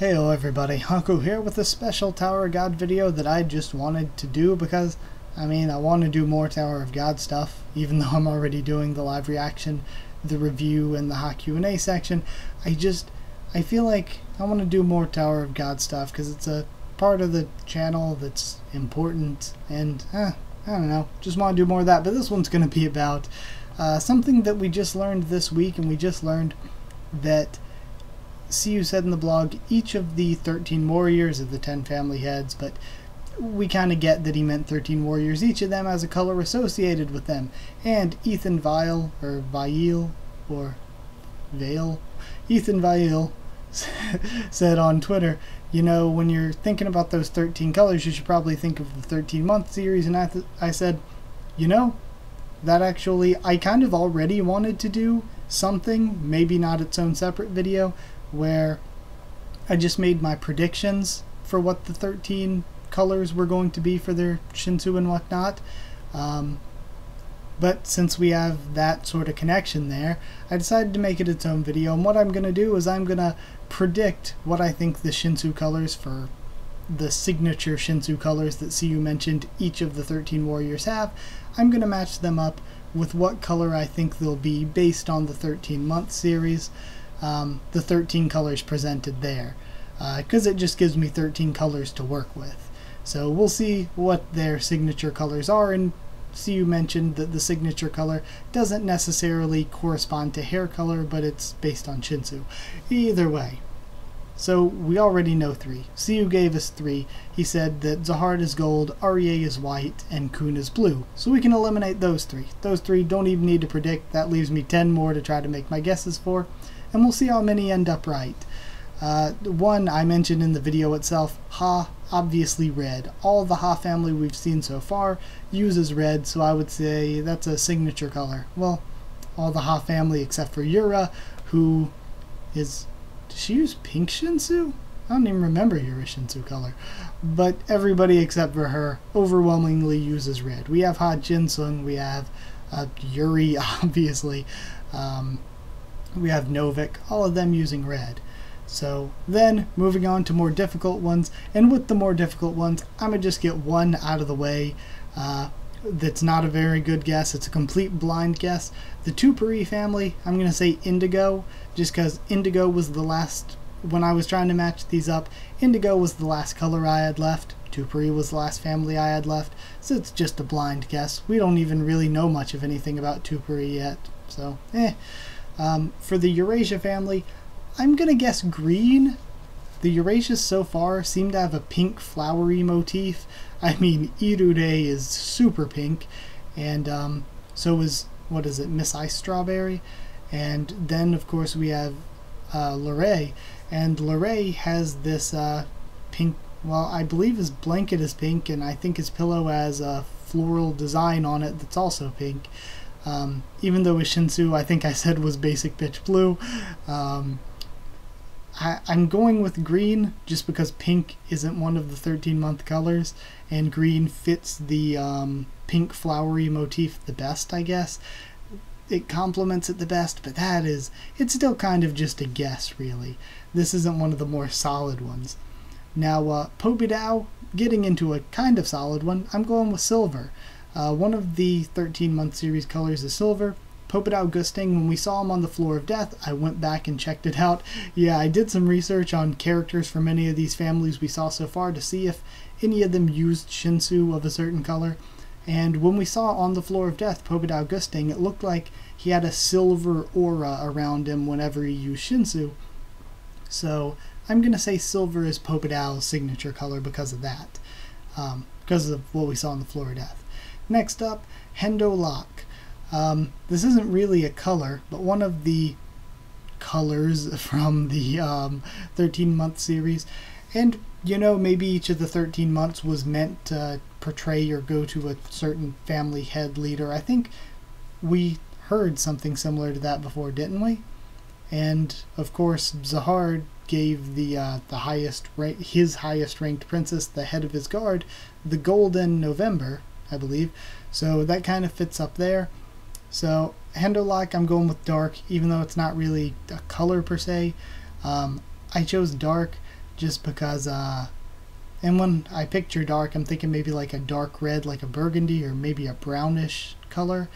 Heyo everybody, Haku here with a special Tower of God video that I just wanted to do because, I want to do more Tower of God stuff, even though I'm already doing the live reaction, the review, and the hot Q&A section. I feel like I want to do more Tower of God stuff because it's a part of the channel that's important, and I don't know, just want to do more of that. But this one's going to be about something that we just learned this week, and we just learned that Shinsoo said in the blog each of the 13 warriors of the 10 family heads, but we kind of get that he meant 13 warriors. Each of them has a color associated with them. And Ethan Vile said on Twitter, you know, when you're thinking about those 13 colors, you should probably think of the 13-month series. And I said, you know, that actually, I kind of already wanted to do something, maybe not its own separate video, where I just made my predictions for what the 13 colors were going to be for their Shinsoo and whatnot. But since we have that sort of connection there, I decided to make it its own video. And what I'm going to do is I'm going to predict what I think the Shinsoo colors for the signature Shinsoo colors that Shinsoo mentioned each of the 13 warriors have. I'm going to match them up with what color I think they'll be based on the 13-month series. The 13 colors presented there, because it just gives me 13 colors to work with. So we'll see what their signature colors are, and Shinsoo mentioned that the signature color doesn't necessarily correspond to hair color, but it's based on Shinsoo. Either way. So we already know 3. Shinsoo gave us 3. He said that Zahard is gold, Arie is white, and Kun is blue. So we can eliminate those 3. Those 3 don't even need to predict. That leaves me 10 more to try to make my guesses for. And we'll see how many end up right. One I mentioned in the video itself, Ha, obviously red. All the Ha family we've seen so far uses red, so I would say that's a signature color. Well, all the Ha family except for Yura, who is... Does she use pink Shinsoo? I don't even remember Yura's Shinsoo color. But everybody except for her overwhelmingly uses red. We have Ha Jinsung, we have Yuri, obviously. We have Novik, all of them using red. So then, moving on to more difficult ones, and with the more difficult ones, I'm going to just get one out of the way. That's not a very good guess, it's a complete blind guess. The Tupari family, I'm going to say indigo, just because indigo was the last, when I was trying to match these up, indigo was the last color I had left. Tupari was the last family I had left, so it's just a blind guess. We don't even really know much of anything about Tupari yet, so for the Eurasia family, I'm going to guess green. The Eurasias so far seem to have a pink flowery motif. I mean, Irude is super pink, and so is, what is it, Miss Ice Strawberry? And then, of course, we have Lorraine, and Lorraine has this pink, well, I believe his blanket is pink, and I think his pillow has a floral design on it that's also pink. Even though his Shinsoo, I think I said, was basic pitch blue. I'm going with green just because pink isn't one of the 13-month colors, and green fits the pink flowery motif the best, I guess. It complements it the best, but it's still kind of just a guess, really. This isn't one of the more solid ones. Now, Popidao, getting into a kind of solid one, I'm going with silver. One of the 13-month series colors is silver. Popidao Gusting, when we saw him on the Floor of Death, I went back and checked it out. Yeah, I did some research on characters from many of these families we saw so far to see if any of them used Shinsoo of a certain color. And when we saw on the Floor of Death Popidao Gusting, it looked like he had a silver aura around him whenever he used Shinsoo. So I'm going to say silver is Popidao's signature color because of that. Because of what we saw on the Floor of Death. Next up, Hendo Lock. This isn't really a color, but one of the colors from the 13-month series. And, you know, maybe each of the 13 months was meant to portray or go to a certain family head leader. I think we heard something similar to that before, didn't we? And, of course, Zahard gave the his highest ranked princess, the head of his guard, the Golden November, I believe. So that kind of fits up there. So Hendo Lock, I'm going with dark, even though it's not really a color per se. I chose dark just because, and when I picture dark, I'm thinking maybe like a dark red, like a burgundy, or maybe a brownish color.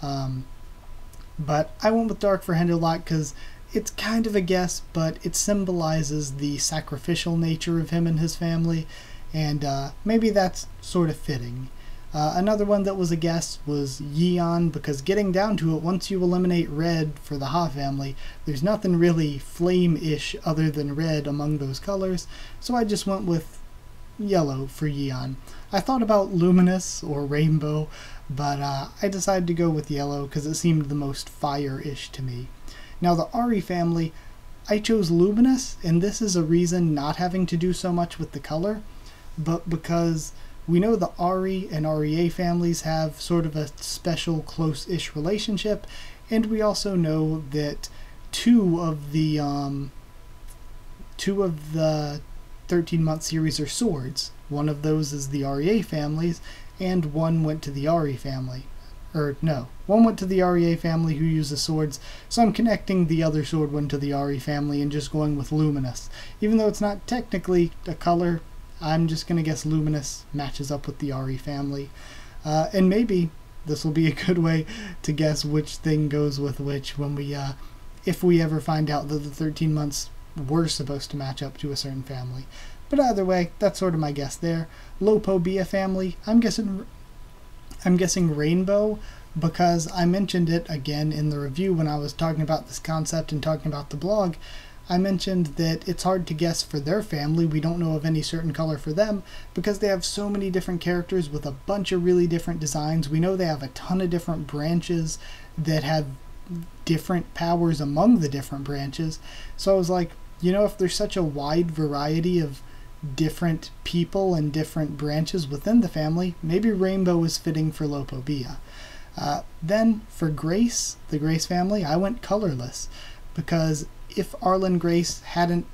But I went with dark for Hendelot because it's kind of a guess, but it symbolizes the sacrificial nature of him and his family, and maybe that's sort of fitting. Another one that was a guess was Yeon, because getting down to it, once you eliminate red for the Ha family, there's nothing really flame-ish other than red among those colors, so I just went with yellow for Yeon. I thought about luminous or rainbow, but I decided to go with yellow because it seemed the most fire-ish to me. Now the Ari family, I chose luminous, and this is a reason not having to do so much with the color, but because we know the Ari and REA families have sort of a special close-ish relationship, and we also know that two of the 13-month series are swords. One of those is the REA families, and one went to the Ari family. Or no, one went to the REA family who uses swords, so I'm connecting the other sword one to the Ari family and just going with luminous. Even though it's not technically a color, I'm just going to guess luminous matches up with the Ari family. And maybe this will be a good way to guess which thing goes with which when we, if we ever find out that the 13 months were supposed to match up to a certain family. But either way, that's sort of my guess there. Lopobia family, I'm guessing rainbow, because I mentioned it again in the review when I was talking about this concept and talking about the blog. I mentioned that it's hard to guess for their family. We don't know of any certain color for them because they have so many different characters with a bunch of really different designs. We know they have a ton of different branches that have different powers among the different branches. So I was like, you know, if there's such a wide variety of different people and different branches within the family, maybe rainbow is fitting for Lopobia. Then for Grace, the Grace family, I went colorless because if Arlen Grace hadn't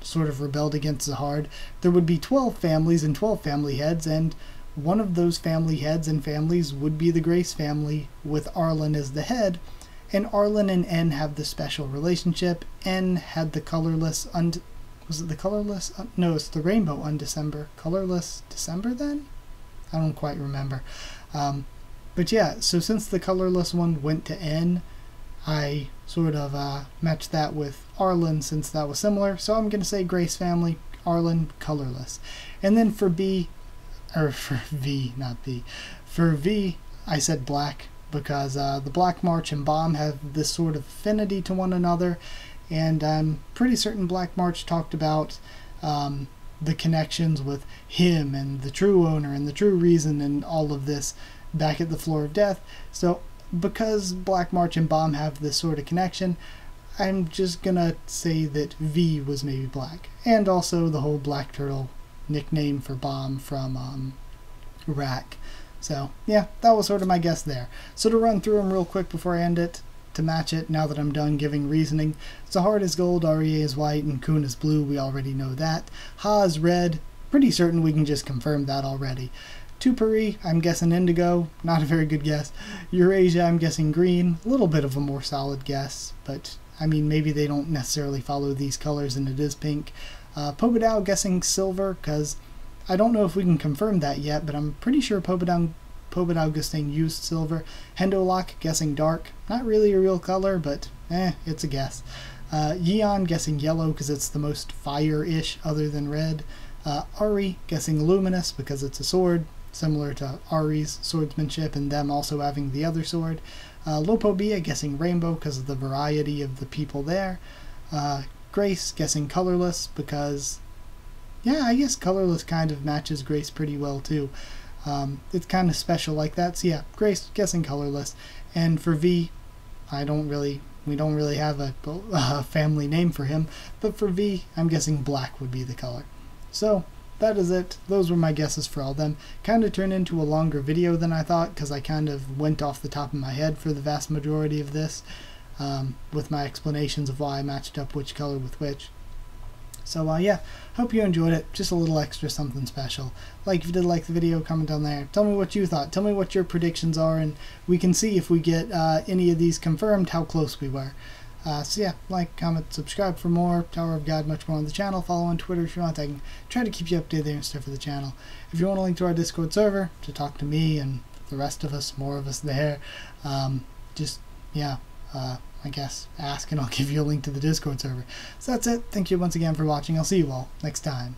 sort of rebelled against Zahard, there would be 12 families and 12 family heads, and one of those family heads and families would be the Grace family with Arlen as the head, and Arlen and N have the special relationship. N had the colorless was it the colorless? No, it's the rainbow on December. Colorless December then? I don't quite remember. But yeah, so since the colorless one went to N, I sort of matched that with Arlen since that was similar. So I'm going to say Grace family, Arlen, colorless. And then for B, or for V, not B. For V, I said black because the Black March and Bomb have this sort of affinity to one another. And I'm pretty certain Black March talked about the connections with him and the true owner and the true reason and all of this back at the Floor of Death. So because Black March and Bomb have this sort of connection, I'm just gonna say that V was maybe black. And also the whole Black Turtle nickname for Bomb from Rack. So yeah, that was sort of my guess there. So to run through them real quick before I end it, to match it now that I'm done giving reasoning. Zahard is gold, REA is white, and Kun is blue. We already know that. Ha is red. Pretty certain we can just confirm that already. Tupari, I'm guessing indigo. Not a very good guess. Eurasia, I'm guessing green. A little bit of a more solid guess, but I mean maybe they don't necessarily follow these colors and it is pink. Pobadao, guessing silver, because I don't know if we can confirm that yet, but I'm pretty sure Pobadao guessing used silver. Hendolak guessing dark. Not really a real color, but it's a guess. Yeon guessing yellow because it's the most fire-ish other than red. Ari guessing luminous because it's a sword, similar to Ari's swordsmanship and them also having the other sword. Lopobia guessing rainbow because of the variety of the people there. Grace guessing colorless because, yeah, I guess colorless kind of matches Grace pretty well too. It's kind of special like that. So yeah, Grace guessing colorless. And for V, we don't really have a family name for him, but for V, I'm guessing black would be the color. So that is it. Those were my guesses for all of them. Kind of turned into a longer video than I thought because I kind of went off the top of my head for the vast majority of this with my explanations of why I matched up which color with which. So yeah, hope you enjoyed it. Just a little extra something special. Like if you did like the video, comment down there. Tell me what you thought. Tell me what your predictions are, and we can see if we get any of these confirmed, how close we were. So yeah, like, comment, subscribe for more Tower of God, much more on the channel. Follow on Twitter if you want. I can try to keep you updated there and stuff for the channel. If you want a link to our Discord server to talk to me and the rest of us, more of us there, just, yeah, I guess ask and I'll give you a link to the Discord server. So that's it. Thank you once again for watching. I'll see you all next time.